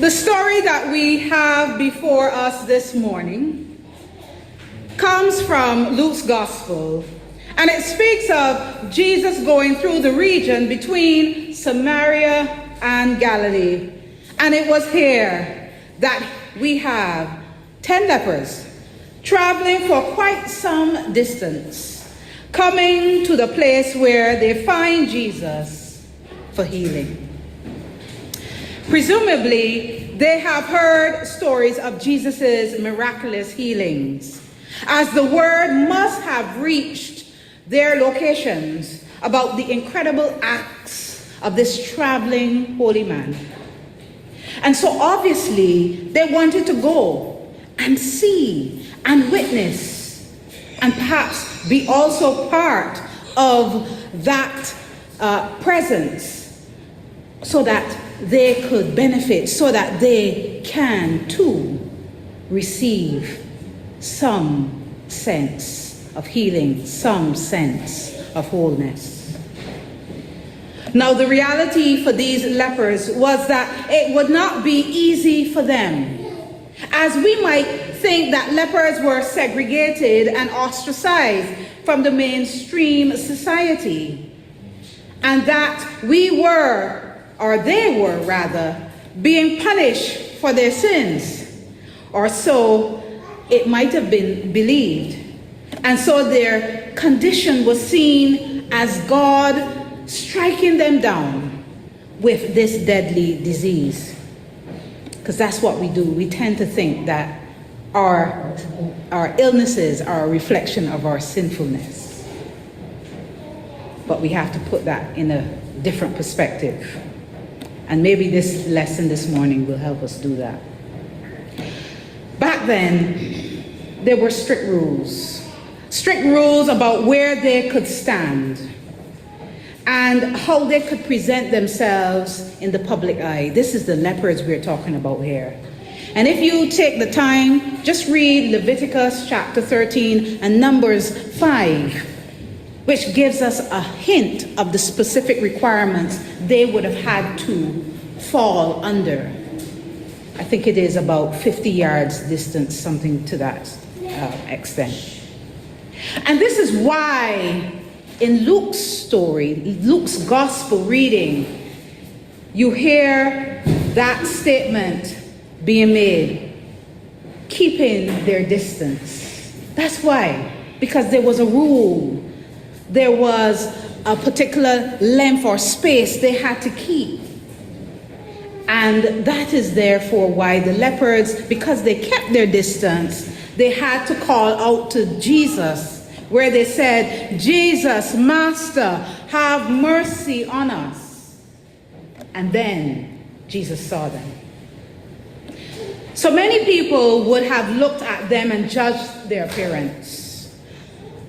The story that we have before us this morning comes from Luke's Gospel, and it speaks of Jesus going through the region between Samaria and Galilee. And it was here that we have 10 lepers traveling for quite some distance, coming to the place where they find Jesus for healing. Presumably, they have heard stories of Jesus' miraculous healings, as the word must have reached their locations about the incredible acts of this traveling holy man. And so obviously, they wanted to go and see and witness and perhaps be also part of that presence, so that they could benefit, so that they can too receive some sense of healing, some sense of wholeness. Now, the reality for these lepers was that it would not be easy for them, as we might think that lepers were segregated and ostracized from the mainstream society, and that we were, or they were rather, being punished for their sins, or so it might have been believed. And so their condition was seen as God striking them down with this deadly disease. Because that's what we do. We tend to think that our illnesses are a reflection of our sinfulness. But we have to put that in a different perspective. And maybe this lesson this morning will help us do that. Back then, there were strict rules about where they could stand and how they could present themselves in the public eye. This is the lepers we're talking about here. And if you take the time, just read Leviticus chapter 13 and Numbers 5, which gives us a hint of the specific requirements they would have had to fall under. I think it is about 50 yards distance, something to that extent. And this is why in Luke's story, Luke's gospel reading, you hear that statement being made, keeping their distance. That's why, because there was a rule. There was a particular length or space they had to keep. And that is therefore why the lepers, because they kept their distance, they had to call out to Jesus, where they said, "Jesus, Master, have mercy on us." And then Jesus saw them. So many people would have looked at them and judged their appearance.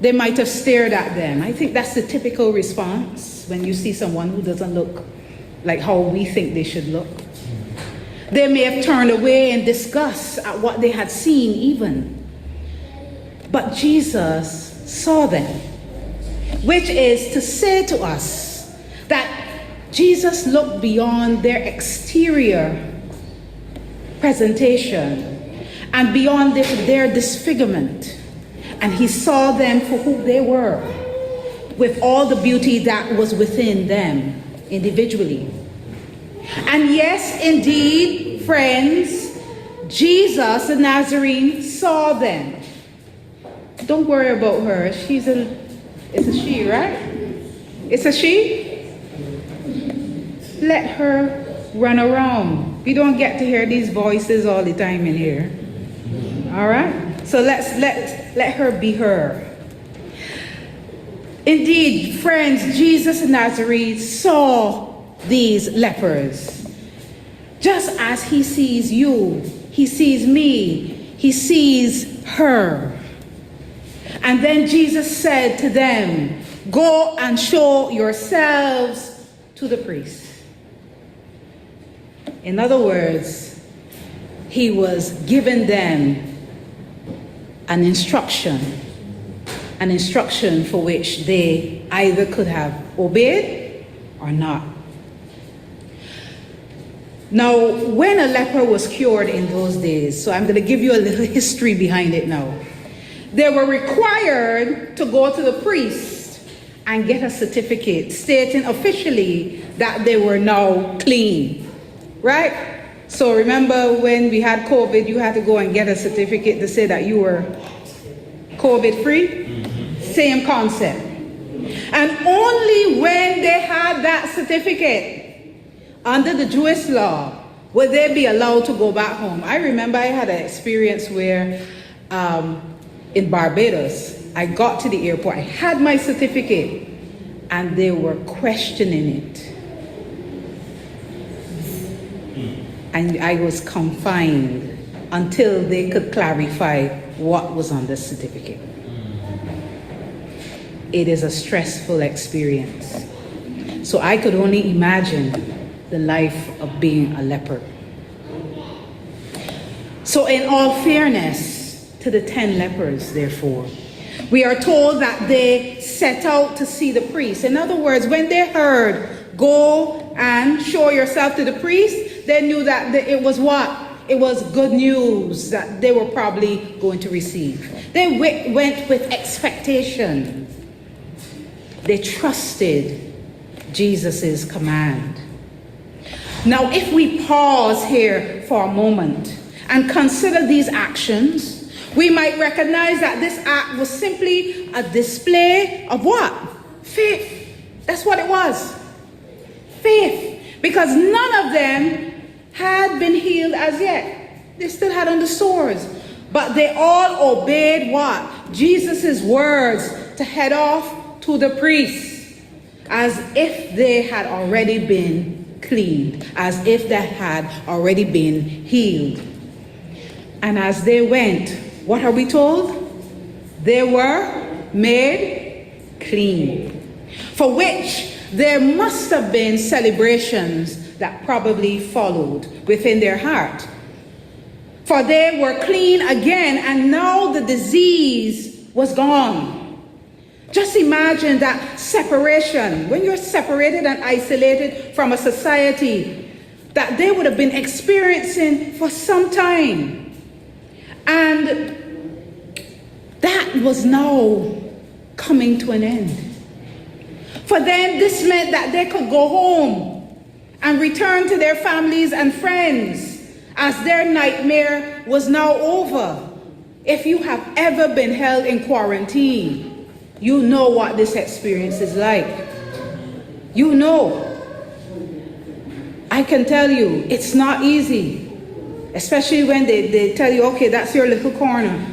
They might have stared at them. I think that's the typical response when you see someone who doesn't look like how we think they should look. They may have turned away in disgust at what they had seen even. But Jesus saw them, which is to say to us that Jesus looked beyond their exterior presentation and beyond their disfigurement. And he saw them for who they were, with all the beauty that was within them individually. And yes, indeed, friends, Jesus the Nazarene saw them. Don't worry about her. It's a she, right? It's a she? Let her run around. We don't get to hear these voices all the time in here. All right? So let her be her. Indeed, friends, Jesus of Nazareth saw these lepers. Just as he sees you, he sees me, he sees her. And then Jesus said to them, "Go and show yourselves to the priest." In other words, he was giving them an instruction for which they either could have obeyed or not. Now, when a leper was cured in those days, so I'm going to give you a little history behind it now. They were required to go to the priest and get a certificate stating officially that they were now clean, right? So remember when we had COVID, you had to go and get a certificate to say that you were COVID-free? Same concept. And only when they had that certificate, under the Jewish law, would they be allowed to go back home. I remember I had an experience where in Barbados, I got to the airport, I had my certificate, and they were questioning it. And I was confined until they could clarify what was on the certificate. It is a stressful experience. So I could only imagine the life of being a leper. So in all fairness to the 10 lepers, therefore, we are told that they set out to see the priest. In other words, when they heard, go and show yourself to the priest, they knew that it was what? It was good news that they were probably going to receive. They went with expectation. They trusted Jesus' command. Now, if we pause here for a moment and consider these actions, we might recognize that this act was simply a display of what? Faith. That's what it was. Faith. Because none of them had been healed as yet. They still had on the sores. But they all obeyed what? Jesus' words to head off to the priest, as if they had already been cleaned, as if they had already been healed. And as they went, what are we told? They were made clean, for which there must have been celebrations that probably followed within their heart. For they were clean again, and now the disease was gone. Just imagine that separation, when you're separated and isolated from a society that they would have been experiencing for some time. And that was now coming to an end. For them, this meant that they could go home and return to their families and friends, as their nightmare was now over. If you have ever been held in quarantine, you know what this experience is like. You know. I can tell you, it's not easy. Especially when they tell you, okay, that's your little corner.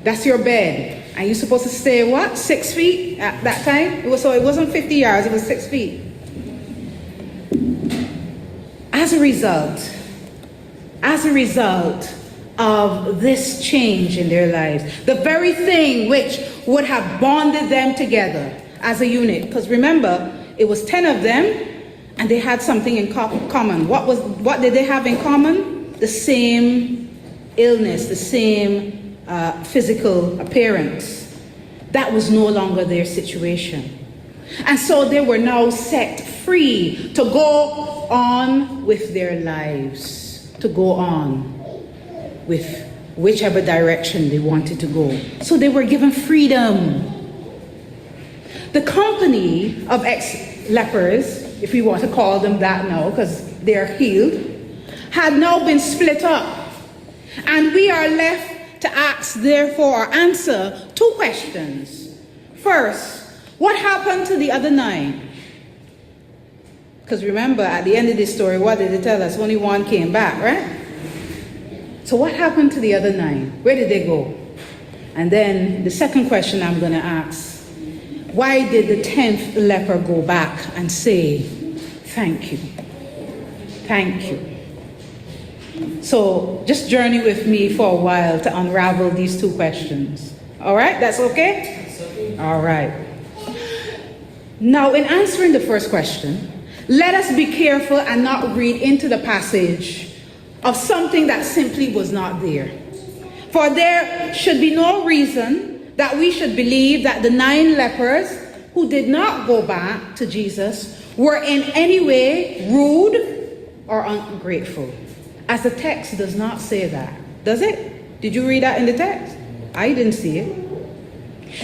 That's your bed. And you're supposed to stay, what, 6 feet at that time? So it wasn't 50 yards, it was 6 feet. As a result of this change in their lives, the very thing which would have bonded them together as a unit, because remember, it was 10 of them, and they had something in common. What did they have in common? The same illness, the same physical appearance. That was no longer their situation. And so they were now set free to go on with their lives, to go on with whichever direction they wanted to go. So they were given freedom. The company of ex-lepers, if we want to call them that now, because they're healed, had now been split up. And we are left to ask, therefore, or answer 2 questions. First, what happened to the other 9? Because remember, at the end of this story, what did it tell us? Only 1 came back, right? So what happened to the other 9? Where did they go? And then the second question I'm going to ask, why did the 10th leper go back and say, thank you? Thank you. So just journey with me for a while to unravel these 2 questions. All right? That's okay? That's okay. All right. Now, in answering the first question, let us be careful and not read into the passage of something that simply was not there. For there should be no reason that we should believe that the 9 lepers who did not go back to Jesus were in any way rude or ungrateful, as the text does not say that, does it? Did you read that in the text? I didn't see it.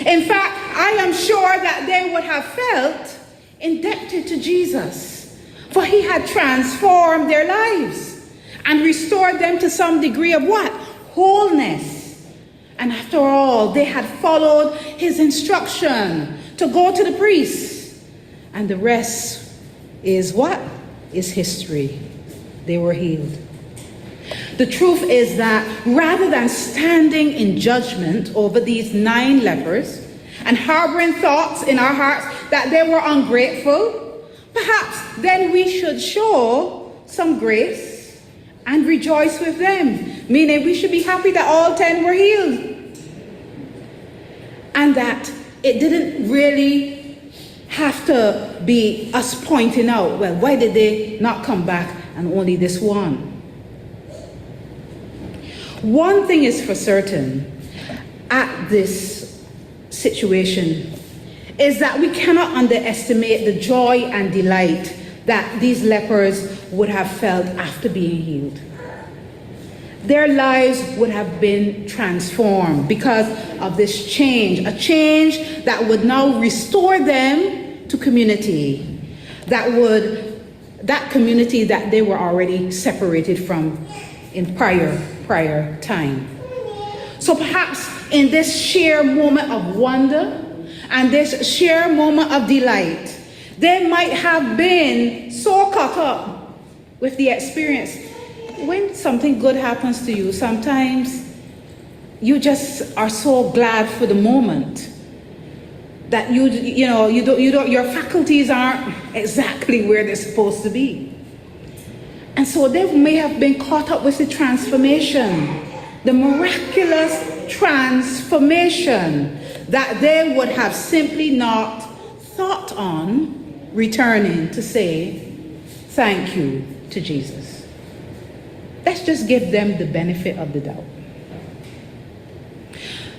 In fact, I am sure that they would have felt indebted to Jesus, for he had transformed their lives and restored them to some degree of what? Wholeness. And after all, they had followed his instruction to go to the priest. And the rest is what? Is history. They were healed. The truth is that rather than standing in judgment over these 9 lepers and harboring thoughts in our hearts that they were ungrateful, perhaps then we should show some grace and rejoice with them. Meaning we should be happy that all 10 were healed. And that it didn't really have to be us pointing out, well, why did they not come back and only this one? One thing is for certain at this situation is that we cannot underestimate the joy and delight that these lepers would have felt after being healed. Their lives would have been transformed because of this change, a change that would now restore them to community, that community that they were already separated from in prior time. So perhaps in this sheer moment of wonder and this sheer moment of delight, they might have been so caught up with the experience. When something good happens to you, sometimes you just are so glad for the moment that your faculties aren't exactly where they're supposed to be. And so they may have been caught up with the transformation, the miraculous transformation that they would have simply not thought on returning to say thank you to Jesus. Let's just give them the benefit of the doubt.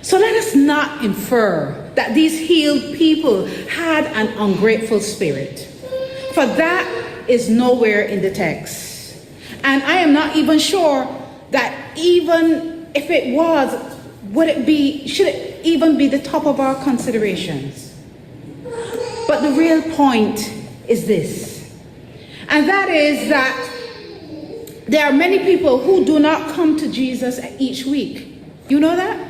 So let us not infer that these healed people had an ungrateful spirit, for that is nowhere in the text. And I am not even sure that even if it was, should it even be the top of our considerations? But the real point is this, and that is that there are many people who do not come to Jesus each week. You know that?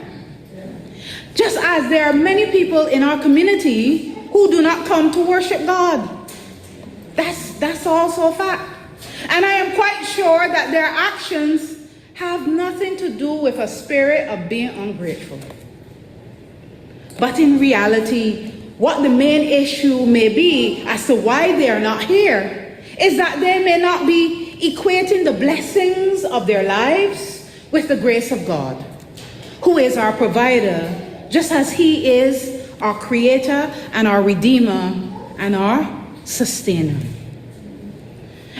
Just as there are many people in our community who do not come to worship God. That's also a fact. And I am quite sure that their actions have nothing to do with a spirit of being ungrateful. But in reality, what the main issue may be as to why they are not here is that they may not be equating the blessings of their lives with the grace of God, who is our provider, just as he is our creator and our redeemer and our sustainer.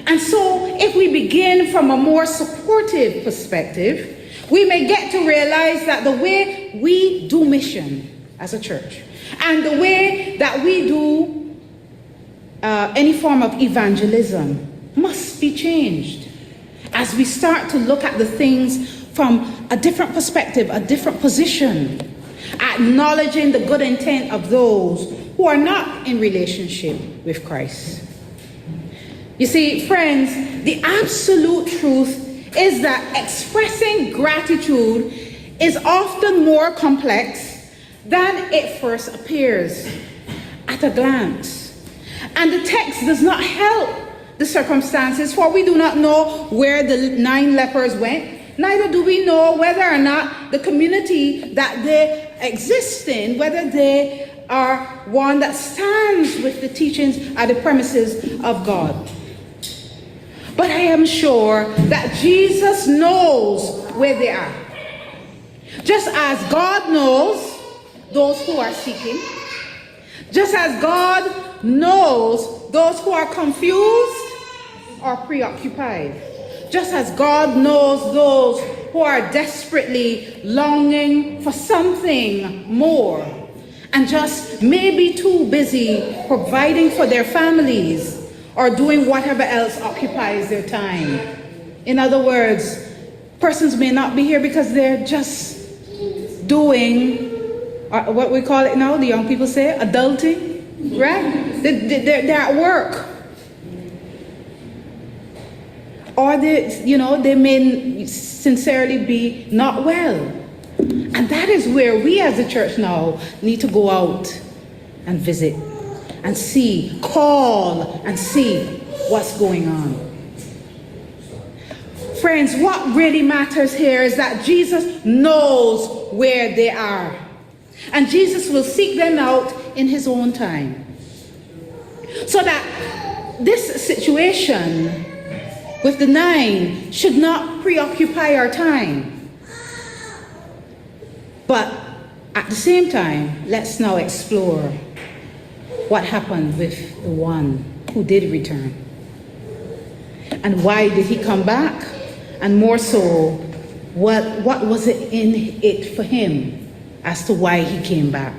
And so if we begin from a more supportive perspective, we may get to realize that the way we do mission as a church and the way that we do any form of evangelism must be changed as we start to look at the things from a different perspective, a different position, acknowledging the good intent of those who are not in relationship with Christ. You see, friends, the absolute truth is that expressing gratitude is often more complex than it first appears at a glance. And the text does not help the circumstances, for we do not know where the 9 lepers went. Neither do we know whether or not the community that they exist in, whether they are one that stands with the teachings at the premises of God. But I am sure that Jesus knows where they are. Just as God knows those who are seeking, just as God knows those who are confused or preoccupied, just as God knows those who are desperately longing for something more and just maybe too busy providing for their families or doing whatever else occupies their time. In other words, persons may not be here because they're just doing what we call it now, the young people say, adulting, right? They're at work. Or they may sincerely be not well. And that is where we as a church now need to go out and visit and see, call and see what's going on. Friends, what really matters here is that Jesus knows where they are. And Jesus will seek them out in his own time. So that this situation with the 9 should not preoccupy our time. But at the same time, let's now explore what happened with the one who did return. And why did he come back? And more so, what was it in it for him as to why he came back?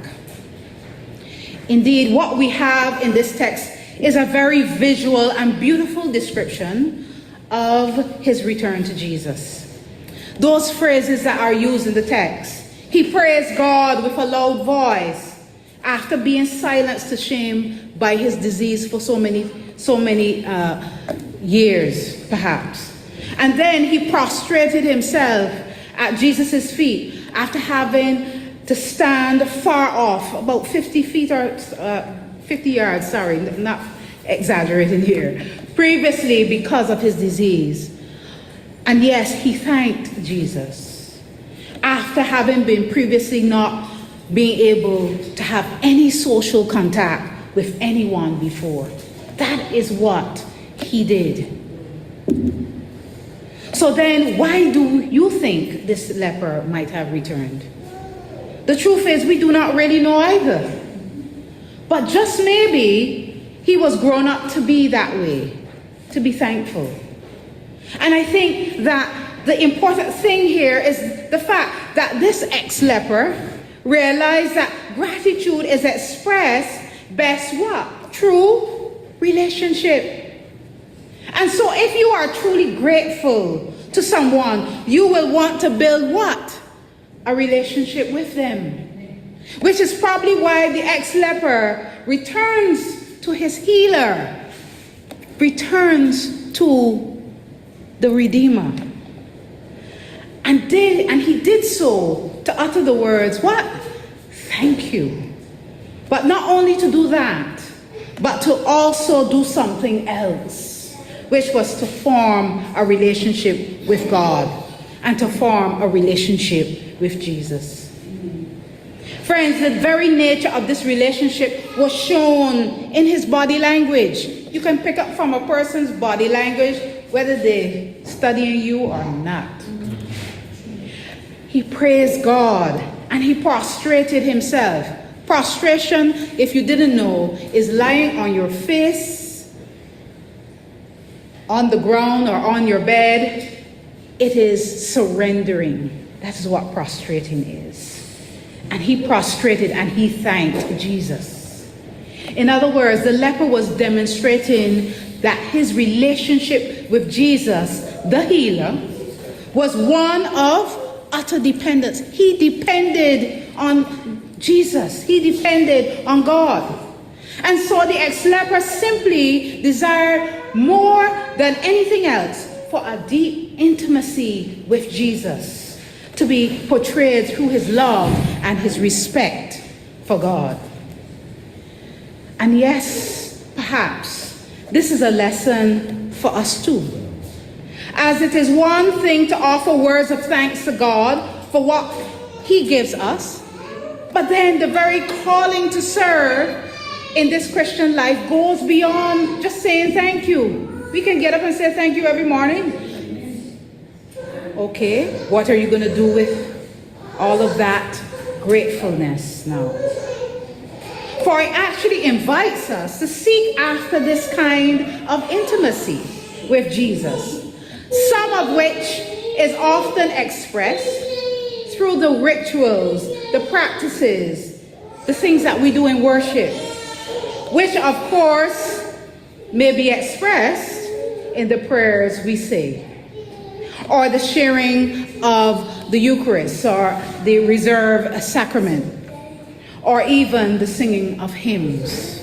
Indeed, what we have in this text is a very visual and beautiful description of his return to Jesus. Those phrases that are used in the text. He praised God with a loud voice after being silenced to shame by his disease for so many years, perhaps. And then he prostrated himself at Jesus' feet after having to stand far off, about 50 feet or 50 yards, sorry, not exaggerating here, previously because of his disease. And yes, he thanked Jesus after having been previously not being able to have any social contact with anyone before. That is what he did. So then, why do you think this leper might have returned? The truth is, we do not really know either. But just maybe he was grown up to be that way, to be thankful. And I think that the important thing here is the fact that this ex-leper realized that gratitude is expressed best what? Through relationship. And so if you are truly grateful to someone, you will want to build what? A relationship with them. Which is probably why the ex-leper returns to his healer, returns to the Redeemer. And he did so to utter the words, what? Thank you. But not only to do that, but to also do something else, which was to form a relationship with God and to form a relationship with Jesus. Friends, the very nature of this relationship was shown in his body language. You can pick up from a person's body language whether they're studying you or not. He praised God and he prostrated himself. Prostration, if you didn't know, is lying on your face, on the ground or on your bed. It is surrendering. That is what prostrating is. And he prostrated and he thanked Jesus. In other words, the leper was demonstrating that his relationship with Jesus, the healer, was one of utter dependence. He depended on Jesus. He depended on God. And so the ex-leper simply desired more than anything else for a deep intimacy with Jesus, to be portrayed through his love and his respect for God. And yes, perhaps this is a lesson for us too. As it is one thing to offer words of thanks to God for what he gives us, but then the very calling to serve in this Christian life goes beyond just saying thank you. We can get up and say thank you every morning. Okay, what are you going to do with all of that gratefulness now? For it actually invites us to seek after this kind of intimacy with Jesus, some of which is often expressed through the rituals, the practices, the things that we do in worship, which of course may be expressed in the prayers we say, or the sharing of the Eucharist, or the reserved sacrament, or even the singing of hymns.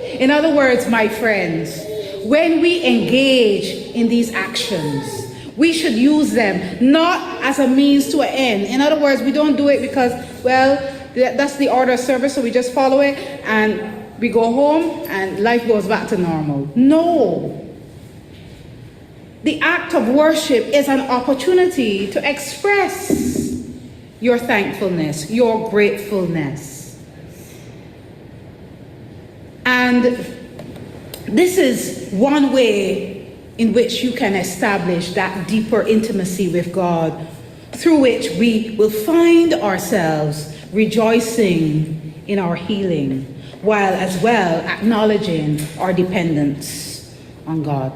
In other words, my friends, when we engage in these actions, we should use them not as a means to an end. In other words, we don't do it because, well, that's the order of service, so we just follow it and we go home and life goes back to normal. No. The act of worship is an opportunity to express your thankfulness, your gratefulness. And this is one way in which you can establish that deeper intimacy with God, through which we will find ourselves rejoicing in our healing, while as well acknowledging our dependence on God.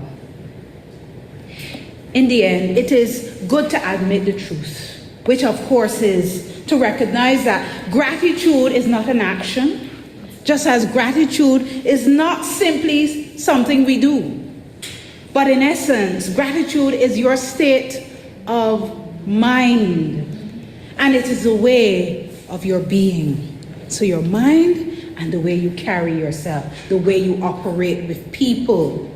In the end, it is good to admit the truth, which of course is to recognize that gratitude is not an action, just as gratitude is not simply something we do. But in essence, gratitude is your state of mind, and it is a way of your being. So your mind and the way you carry yourself, the way you operate with people.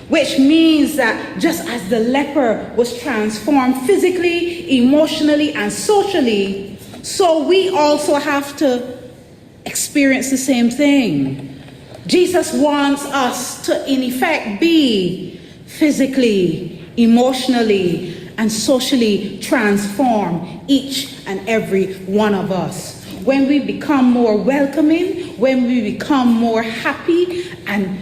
Which means that just as the leper was transformed physically, emotionally, and socially, so we also have to experience the same thing. Jesus wants us to, in effect, be physically, emotionally, and socially transformed, each and every one of us. When we become more welcoming, when we become more happy, and,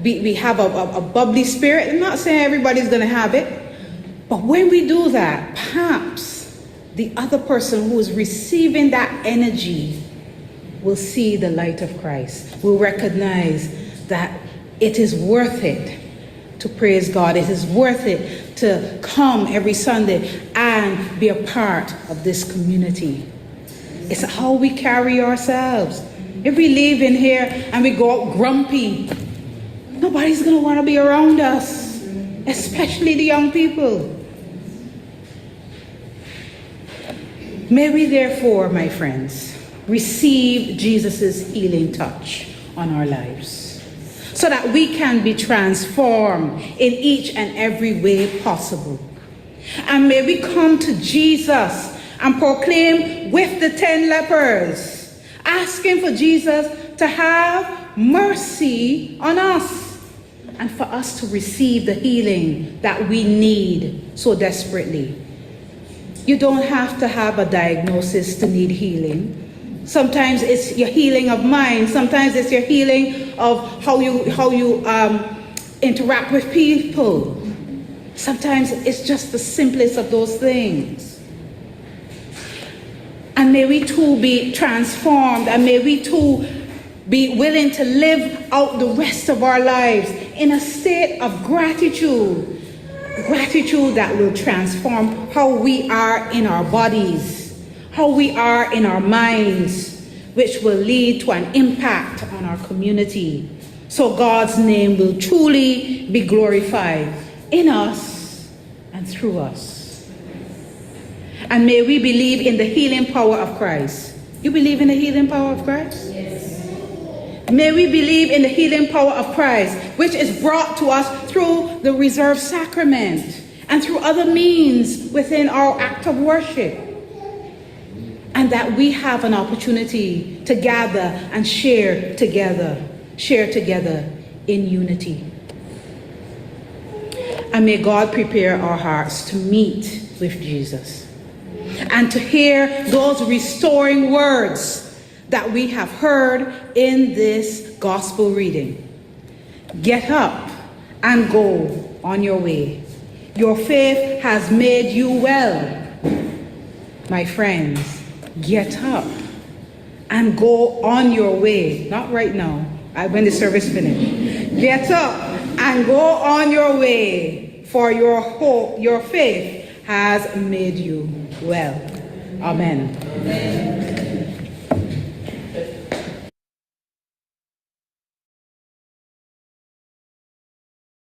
we have a bubbly spirit. I'm not saying everybody's going to have it, but when we do that, perhaps the other person who is receiving that energy will see the light of Christ, will recognize that it is worth it to praise God. It is worth it to come every Sunday and be a part of this community. It's how we carry ourselves. If we leave in here and we go out grumpy, nobody's going to want to be around us, especially the young people. May we therefore, my friends, receive Jesus' healing touch on our lives, so that we can be transformed in each and every way possible. And may we come to Jesus and proclaim with the 10 lepers, asking for Jesus to have mercy on us and for us to receive the healing that we need so desperately. You don't have to have a diagnosis to need healing. Sometimes it's your healing of mind. Sometimes it's your healing of how you interact with people. Sometimes it's just the simplest of those things. And may we too be transformed, and may we too be willing to live out the rest of our lives in a state of gratitude. Gratitude that will transform how we are in our bodies, how we are in our minds, which will lead to an impact on our community. So God's name will truly be glorified in us and through us. And may we believe in the healing power of Christ. You believe in the healing power of Christ? Yes. May we believe in the healing power of Christ, which is brought to us through the reserved sacrament and through other means within our act of worship. And that we have an opportunity to gather and share together in unity. And may God prepare our hearts to meet with Jesus and to hear those restoring words that we have heard in this gospel reading. Get up and go on your way. Your faith has made you well. My friends, get up and go on your way. Not right now, when the service finished. Get up and go on your way, for your hope, your faith has made you well. Amen. Amen.